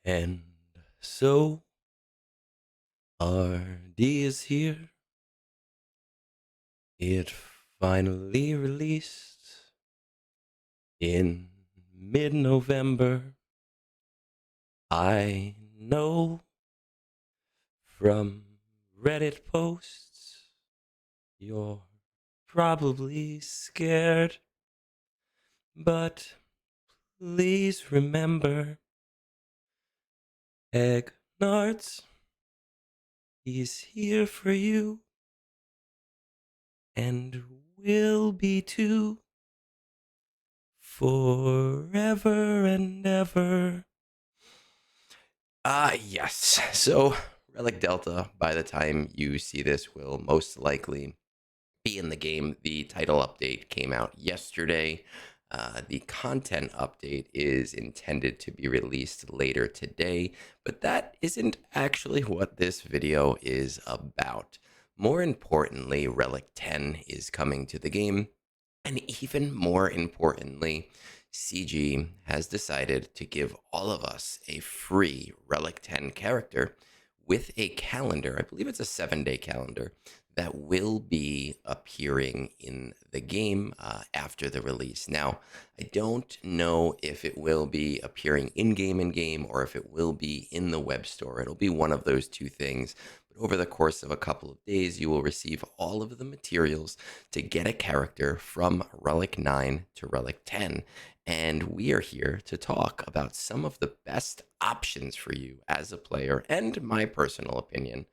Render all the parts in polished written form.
And so RD is here. It finally released in mid-November. I know from Reddit posts you're probably scared, but please remember Egnards is here for you and will be too forever and ever. Yes. So, Relic Delta, by the time you see this, will most likely be in the game. The title update came out yesterday. The content update is intended to be released later today, but that isn't actually what this video is about. More importantly, Relic 10 is coming to the game, and even more importantly, CG has decided to give all of us a free Relic 10 character with a calendar. I believe it's a 7-day calendar that will be appearing in the game after the release. Now, I don't know if it will be appearing in game, or if it will be in the web store. It'll be one of those two things. But over the course of a couple of days, you will receive all of the materials to get a character from Relic 9 to Relic 10. And we are here to talk about some of the best options for you as a player, and my personal opinion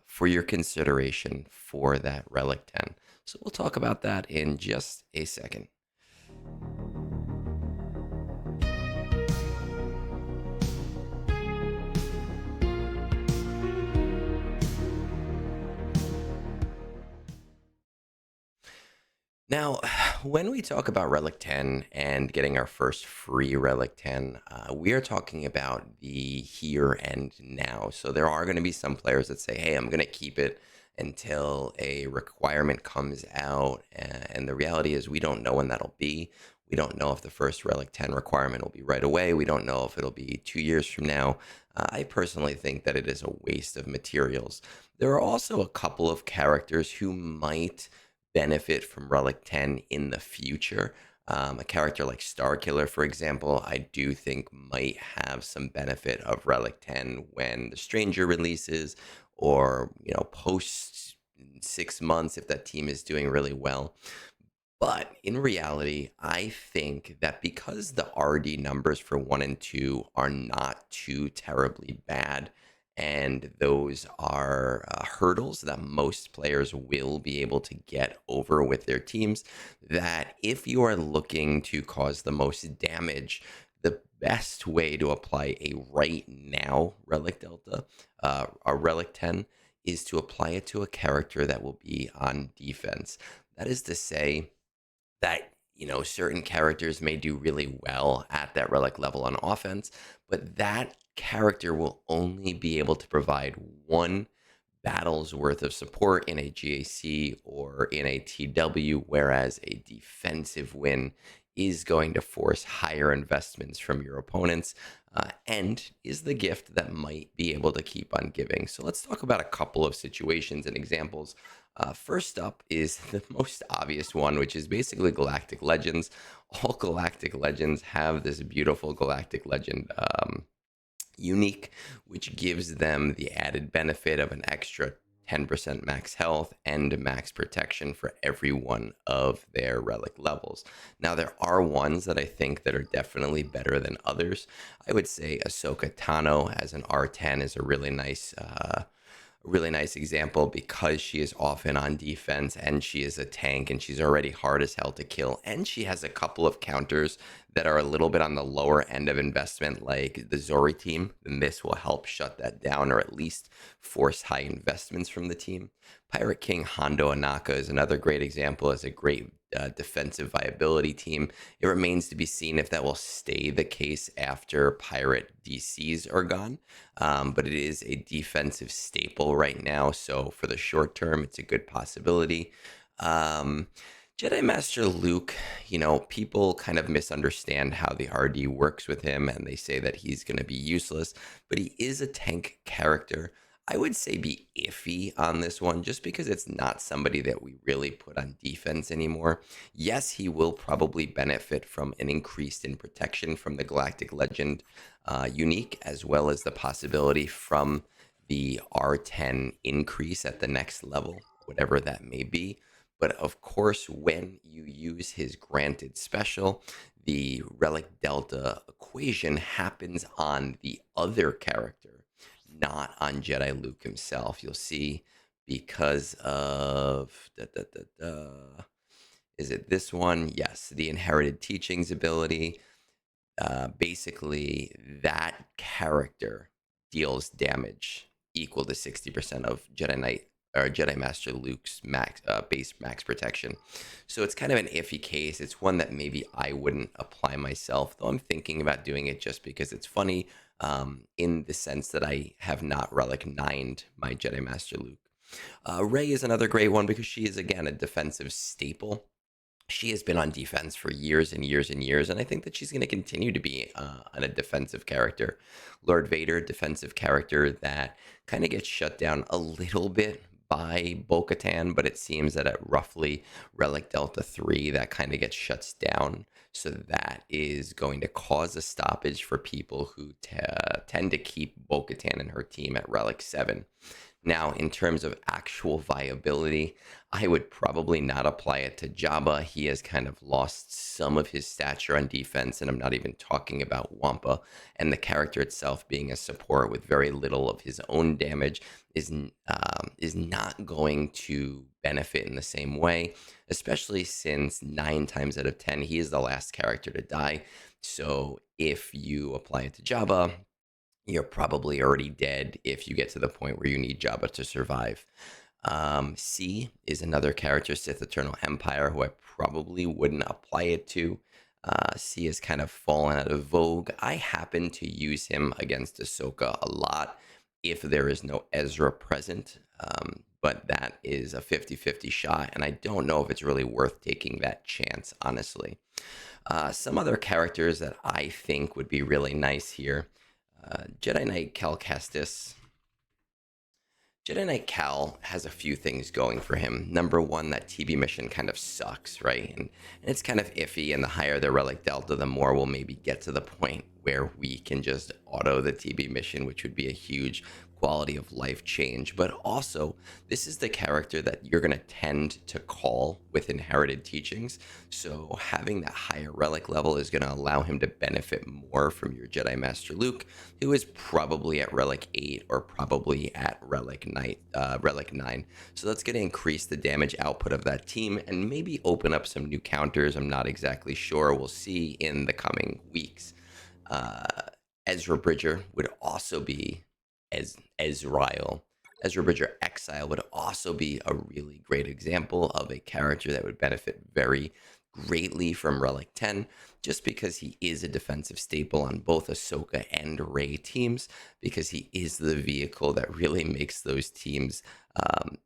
for your consideration for that Relic 10. So we'll talk about that in just a second. Now, when we talk about Relic 10 and getting our first free Relic 10, we are talking about the here and now. So there are going to be some players that say, hey, I'm going to keep it until a requirement comes out. And the reality is we don't know when that'll be. We don't know if the first Relic 10 requirement will be right away. We don't know if it'll be 2 years from now. I personally think that it is a waste of materials. There are also a couple of characters who might benefit from Relic 10 in the future. A character like Starkiller, for example, I do think might have some benefit of Relic 10 when the Stranger releases, or post 6 months if that team is doing really well. But in reality, I think that because the RD numbers for 1 and 2 are not too terribly bad, and those are hurdles that most players will be able to get over with their teams, that if you are looking to cause the most damage, the best way to apply a right now Relic Delta, a Relic 10, is to apply it to a character that will be on defense. That is to say, that certain characters may do really well at that Relic level on offense, but that character will only be able to provide one battle's worth of support in a GAC or in a TW, whereas a defensive win is going to force higher investments from your opponents, and is the gift that might be able to keep on giving. So let's talk about a couple of situations and examples. First up is the most obvious one, which is basically Galactic Legends. All Galactic Legends have this beautiful Galactic Legend unique, which gives them the added benefit of an extra 10% max health and max protection for every one of their relic levels. Now, there are ones that I think that are definitely better than others. I would say Ahsoka Tano as an R10 is a really nice example, because she is often on defense and she is a tank and she's already hard as hell to kill, and she has a couple of counters that are a little bit on the lower end of investment, like the Zori team. Then this will help shut that down, or at least force high investments from the team. Pirate King Hondo Anaka is another great example as a great defensive viability team. It remains to be seen if that will stay the case after Pirate DCs are gone, but it is a defensive staple right now. So for the short term, it's a good possibility. Um, Jedi Master Luke, people kind of misunderstand how the RD works with him and they say that he's going to be useless, but he is a tank character. I would say be iffy on this one just because it's not somebody that we really put on defense anymore. Yes, he will probably benefit from an increase in protection from the Galactic Legend unique, as well as the possibility from the R10 increase at the next level, whatever that may be. But of course, when you use his granted special, the Relic Delta equation happens on the other character, not on Jedi Luke himself. You'll see because of is it this one? Yes, the inherited teachings ability. Basically, that character deals damage equal to 60% of Jedi Knight or Jedi Master Luke's base max protection. So it's kind of an iffy case. It's one that maybe I wouldn't apply myself, though I'm thinking about doing it just because it's funny, in the sense that I have not Relic 9'd my Jedi Master Luke. Rey is another great one because she is, again, a defensive staple. She has been on defense for years and years and years, and I think that she's going to continue to be a defensive character. Lord Vader, defensive character that kind of gets shut down a little bit by Bo-Katan, but it seems that at roughly Relic Delta 3, that kind of gets shuts down. So that is going to cause a stoppage for people who tend to keep Bo-Katan and her team at Relic 7. Now, in terms of actual viability, I would probably not apply it to Jabba. He has kind of lost some of his stature on defense, and I'm not even talking about Wampa. And the character itself being a support with very little of his own damage is not going to benefit in the same way, especially since 9 times out of 10 he is the last character to die. So if you apply it to Jabba, you're probably already dead if you get to the point where you need Jabba to survive. C is another character, Sith Eternal Empire, who I probably wouldn't apply it to. C has kind of fallen out of vogue. I happen to use him against Ahsoka a lot if there is no Ezra present, but that is a 50-50 shot, and I don't know if it's really worth taking that chance, honestly. Some other characters that I think would be really nice here. Jedi Knight Cal Kestis. Jedi Knight Cal has a few things going for him. Number one, that TB mission kind of sucks, right? And it's kind of iffy, and the higher the Relic Delta, the more we'll maybe get to the point where we can just auto the TB mission, which would be a huge quality of life change. But also, this is the character that you're going to tend to call with inherited teachings. So having that higher relic level is going to allow him to benefit more from your Jedi Master Luke, who is probably at Relic 8 or probably at Relic 9. So that's going to increase the damage output of that team and maybe open up some new counters. I'm not exactly sure. We'll see in the coming weeks. Ezra Bridger would also be Ezrael. Ezra Bridger Exile would also be a really great example of a character that would benefit very greatly from Relic 10, just because he is a defensive staple on both Ahsoka and Rey teams, because he is the vehicle that really makes those teams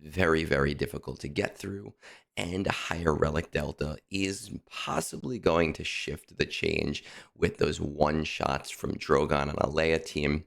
very, very difficult to get through. And a higher Relic Delta is possibly going to shift the change with those one-shots from Drogon on a Leia team,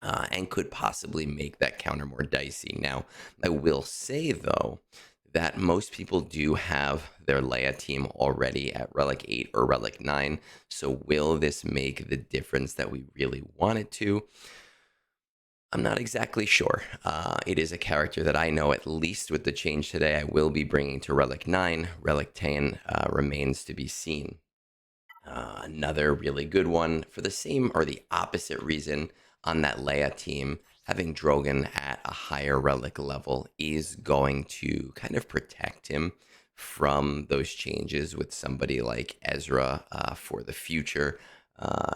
and could possibly make that counter more dicey. Now, I will say, though, that most people do have their Leia team already at Relic 8 or Relic 9, so will this make the difference that we really want it to? I'm not exactly sure. It is a character that I know, at least with the change today, I will be bringing to Relic 9. Relic 10 remains to be seen. Another really good one for the same or the opposite reason on that Leia team, having Drogon at a higher relic level is going to kind of protect him from those changes with somebody like Ezra for the future.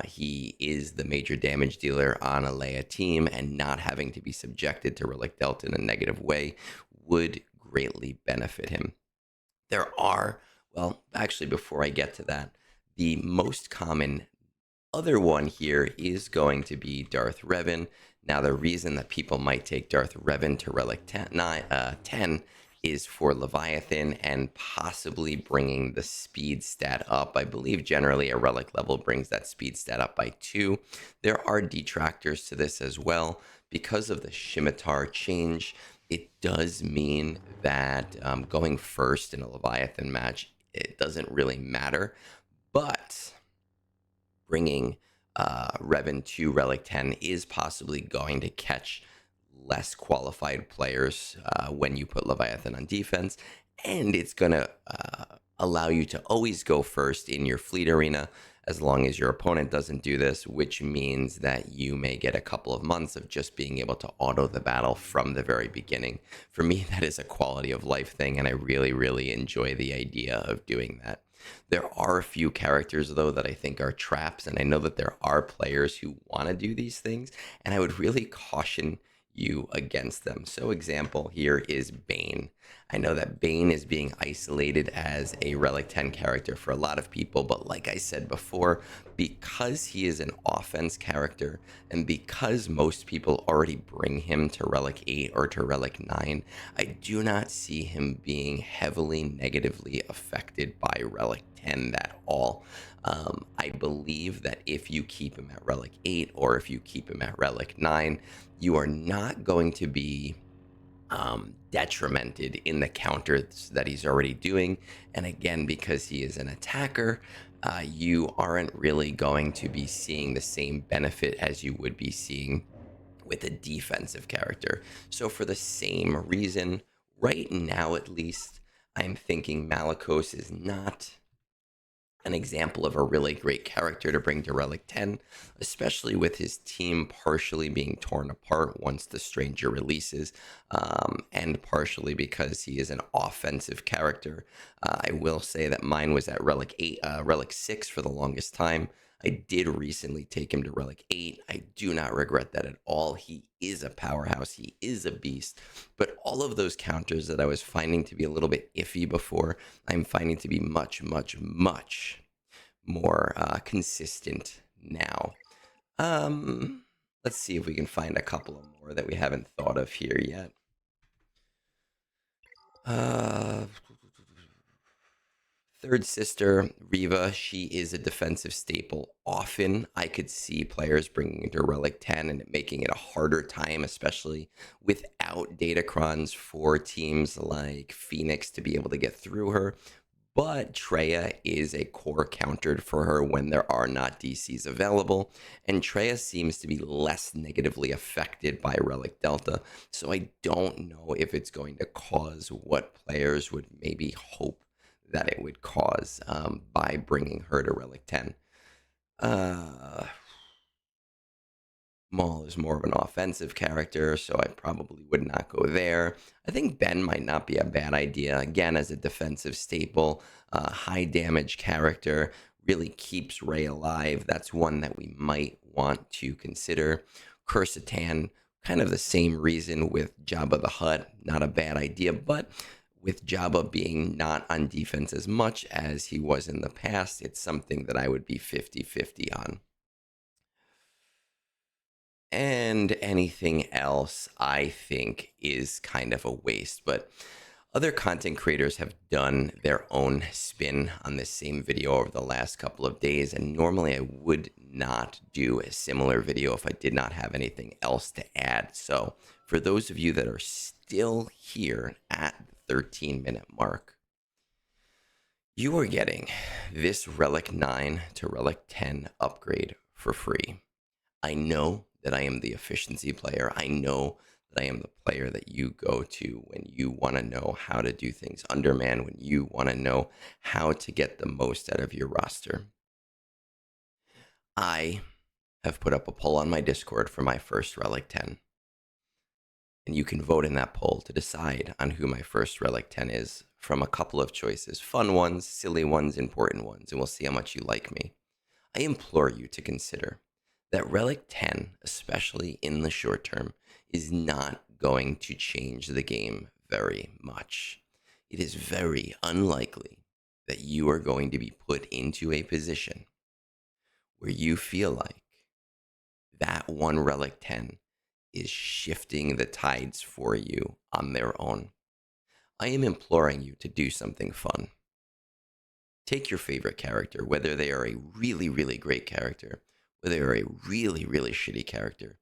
He is the major damage dealer on a Leia team, and not having to be subjected to Relic Delta in a negative way would greatly benefit him. There are, well, actually, before I get to that, the most common other one here is going to be Darth Revan. Now, the reason that people might take Darth Revan to Relic 10 is for Leviathan and possibly bringing the speed stat up. I believe generally a relic level brings that speed stat up by 2. There are detractors to this as well. Because of the Scimitar change, it does mean that going first in a Leviathan match, it doesn't really matter. But bringing Revan to Relic 10 is possibly going to catch less qualified players when you put Leviathan on defense, and it's going to allow you to always go first in your fleet arena as long as your opponent doesn't do this, which means that you may get a couple of months of just being able to auto the battle from the very beginning. For me, that is a quality of life thing, and I really, really enjoy the idea of doing that. There are a few characters, though, that I think are traps, and I know that there are players who want to do these things, and I would really caution you against them. So, example here is Bane. I know that Bane is being isolated as a Relic 10 character for a lot of people, but like I said before, because he is an offense character and because most people already bring him to Relic 8 or to Relic 9, I do not see him being heavily negatively affected by Relic 10 at all. I believe that if you keep him at Relic 8 or if you keep him at Relic 9, you are not going to be detrimented in the counters that he's already doing. And again, because he is an attacker, you aren't really going to be seeing the same benefit as you would be seeing with a defensive character. So for the same reason, right now at least, I'm thinking Malicos is not an example of a really great character to bring to Relic 10, especially with his team partially being torn apart once the Stranger releases, and partially because he is an offensive character. I will say that mine was at Relic 8, Relic 6 for the longest time. I did recently take him to Relic 8. I do not regret that at all. He is a powerhouse. He is a beast. But all of those counters that I was finding to be a little bit iffy before, I'm finding to be much, much, much more consistent now. Let's see if we can find a couple of more that we haven't thought of here yet. Third sister, Riva, she is a defensive staple. Often I could see players bringing into Relic 10 and making it a harder time, especially without datacrons for teams like Phoenix to be able to get through her. But Treya is a core counter for her when there are not DCs available, and Treya seems to be less negatively affected by Relic Delta, so I don't know if it's going to cause what players would maybe hope that it would cause by bringing her to Relic 10. Maul is more of an offensive character, so I probably would not go there. I think Ben might not be a bad idea. Again, as a defensive staple, high damage character, really keeps Rey alive. That's one that we might want to consider. Kursatan, kind of the same reason with Jabba the Hutt, not a bad idea, but with Jabba being not on defense as much as he was in the past, it's something that I would be 50-50 on. And anything else, I think, is kind of a waste. But other content creators have done their own spin on this same video over the last couple of days. And normally I would not do a similar video if I did not have anything else to add. So for those of you that are still here at the 13-minute mark, you are getting this Relic 9 to Relic 10 upgrade for free. I know that I am the efficiency player. I know that I am the player that you go to when you want to know how to do things underman, when you want to know how to get the most out of your roster. I have put up a poll on my Discord for my first Relic 10. And you can vote in that poll to decide on who my first Relic 10 is from a couple of choices. Fun ones, silly ones, important ones, and we'll see how much you like me. I implore you to consider that Relic 10, especially in the short term, is not going to change the game very much. It is very unlikely that you are going to be put into a position where you feel like that one Relic 10 is shifting the tides for you on their own. I am imploring you to do something fun. Take your favorite character, whether they are a really, really great character, whether they're a really, really shitty character,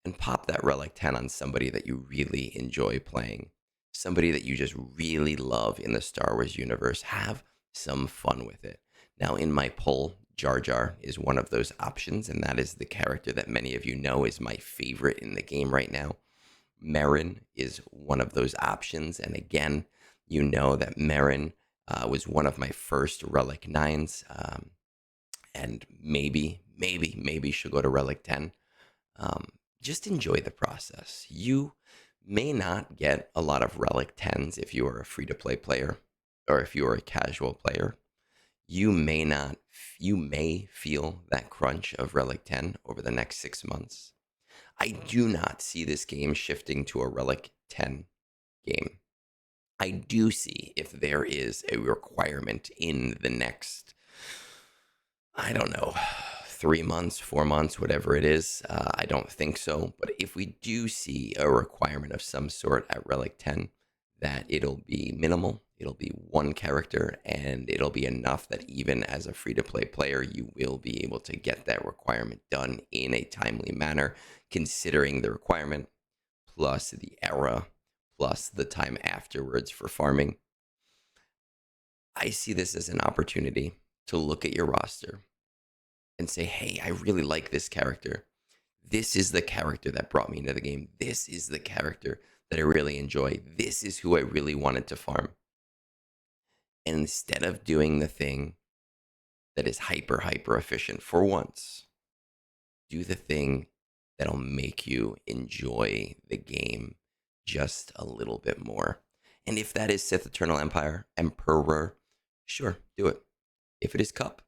and pop that Relic 10 on somebody that you really enjoy playing, somebody that you just really love in the Star Wars universe. Have some fun with it. Now, in my poll, Jar Jar is one of those options, and that is the character that many of you know is my favorite in the game right now. Merrin is one of those options, and again, you know that Merrin was one of my first Relic 9s, and maybe she'll go to Relic 10. Um, just enjoy the process. You may not get a lot of Relic 10s if you are a free to play player or if you are a casual player. You may not, you may feel that crunch of Relic 10 over the next 6 months. I do not see this game shifting to a Relic 10 game. I do see if there is a requirement in the next, I don't know, 3 months, 4 months, whatever it is. I don't think so. But if we do see a requirement of some sort at Relic 10, that it'll be minimal, it'll be one character, and it'll be enough that even as a free to play player, you will be able to get that requirement done in a timely manner, considering the requirement plus the era plus the time afterwards for farming. I see this as an opportunity to look at your roster and say, hey, I really like this character. This is the character that brought me into the game. This is the character that I really enjoy. This is who I really wanted to farm. And instead of doing the thing that is hyper efficient for once, do the thing that'll make you enjoy the game just a little bit more. And if that is Sith Eternal Emperor, sure, do it. If it is Cup,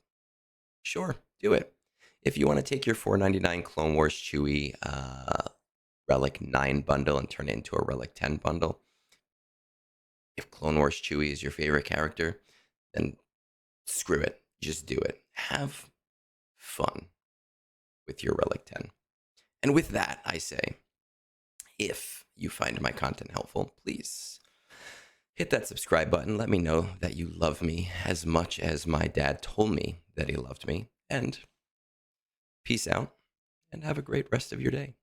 sure, do it. If you want to take your $4.99 Clone Wars Chewie Relic 9 bundle and turn it into a Relic 10 bundle, if Clone Wars Chewie is your favorite character, then screw it. Just do it. Have fun with your Relic 10. And with that, I say, if you find my content helpful, please hit that subscribe button. Let me know that you love me as much as my dad told me that he loved me. And peace out and have a great rest of your day.